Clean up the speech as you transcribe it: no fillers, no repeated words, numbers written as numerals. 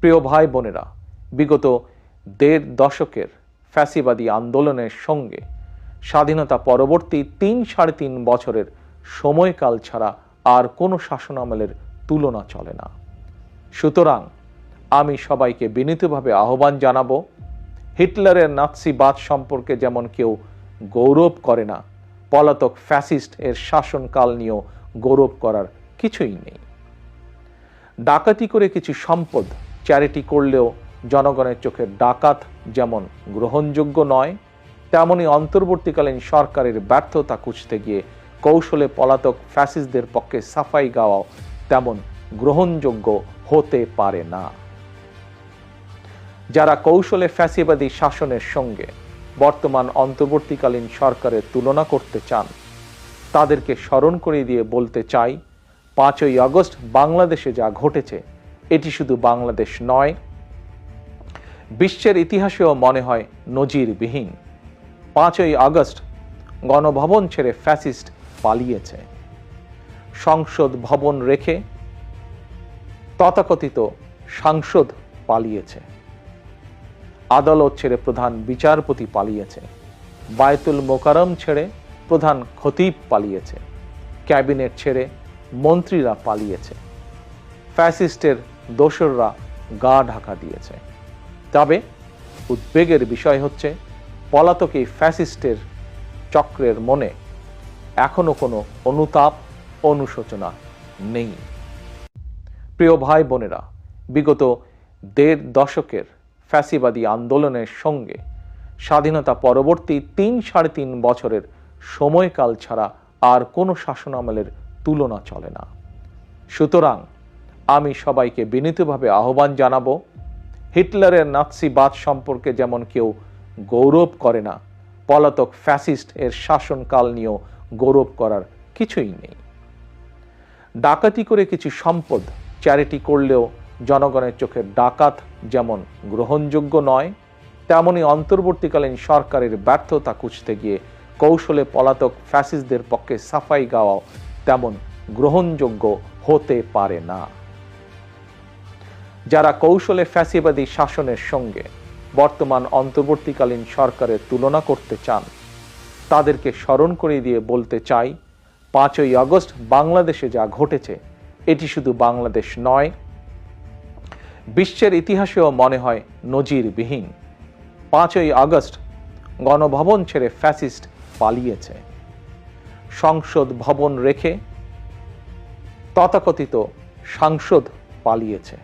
প্রিয় ভাই বোনেরা, বিগত ১.৫ দশকের ফ্যাসিবাদী আন্দোলনের সঙ্গে স্বাধীনতা পরবর্তী ৩-৩.৫ বছরের সময়কাল ছাড়া আর কোনো শাসনামলের তুলনা চলে না। সুতরাং আমি সবাইকে বিনীতভাবে আহ্বান জানাবো, হিটলারের নাৎসিবাদ সম্পর্কে যেমন কেউ গৌরব করে না, পলাতক ফ্যাসিস্ট এর শাসনকাল নিয়েও গৌরব করার কিছুই নেই। ডাকাতি করে কিছু সম্পদ চ্যারিটি করলেও জনগণের চোখে ডাকাত যেমন গ্রহণযোগ্য নয়, তেমনি অন্তর্বর্তীকালীন সরকারের ব্যর্থতা খুঁজতে গিয়ে কৌশলে পলাতক ফ্যাসিস্টদের পক্ষে সাফাই গাওয়াও তেমন গ্রহণযোগ্য হতে পারে না। যারা কৌশলে ফ্যাসিবাদী শাসনের সঙ্গে বর্তমান অন্তর্বর্তীকালীন সরকারের তুলনা করতে চান, তাদেরকে স্মরণ করিয়ে দিয়ে বলতে চাই, ৫ই আগস্ট বাংলাদেশে যা ঘটেছে এটি শুধু বাংলাদেশ নয়, বিশ্বের ইতিহাসেও মনে হয় নজিরবিহীন। ৫ই আগস্ট গণভবন ছেড়ে ফ্যাসিস্ট পালিয়েছে, সংসদ ভবন রেখে তথাকথিত সাংসদ পালিয়েছে, আদালত ছেড়ে প্রধান বিচারপতি পালিয়েছে, বায়তুল মোকাররম ছেড়ে প্রধান খতিব পালিয়েছে, ক্যাবিনেট ছেড়ে মন্ত্রীরা পালিয়েছে, ফ্যাসিস্টের দোসররা গা ঢাকা দিয়েছে। তবে উদ্বেগের বিষয় হচ্ছে, পলাতক এই ফ্যাসিস্টের চক্রের মনে এখনো কোনো অনুতাপ, অনুশোচনা নেই। প্রিয় ভাই বোনেরা, বিগত ১.৫ দশকের ফ্যাসিবাদী আন্দোলনের সঙ্গে স্বাধীনতা পরবর্তী ৩-৩.৫ বছরের সময়কাল ছাড়া আর কোনো শাসনামলের তুলনা চলে না। সুতরাং আমি সবাইকে বিনীতভাবে আহ্বান জানাবো, হিটলারের নাৎসিবাদ সম্পর্কে যেমন কেউ গৌরব করে না, পলাতক ফ্যাসিস্ট এর শাসনকাল নিয়েও গৌরব করার কিছুই নেই। ডাকাতি করে কিছু সম্পদ চ্যারিটি করলেও জনগণের চোখে ডাকাত যেমন গ্রহণযোগ্য নয়, তেমনি অন্তর্বর্তীকালীন সরকারের ব্যর্থতা খুঁজতে গিয়ে কৌশলে পলাতক ফ্যাসিস্টদের পক্ষে সাফাই গাওয়াও তেমন গ্রহণযোগ্য হতে পারে না। যারা কৌশলে ফ্যাসিবাদী শাসনের সঙ্গে বর্তমান অন্তর্বর্তীকালীন সরকারের তুলনা করতে চান, তাদেরকে স্মরণ করিয়ে দিয়ে বলতে চাই, ৫ই আগস্ট বাংলাদেশে যা ঘটেছে এটি শুধু বাংলাদেশ নয়, বিশ্বের ইতিহাসেও মনে হয় নজিরবিহীন। ৫ই আগস্ট গণভবন ছেড়ে ফ্যাসিস্ট পালিয়েছে, সংসদ ভবন রেখে তথাকথিত সাংসদ পালিয়েছে,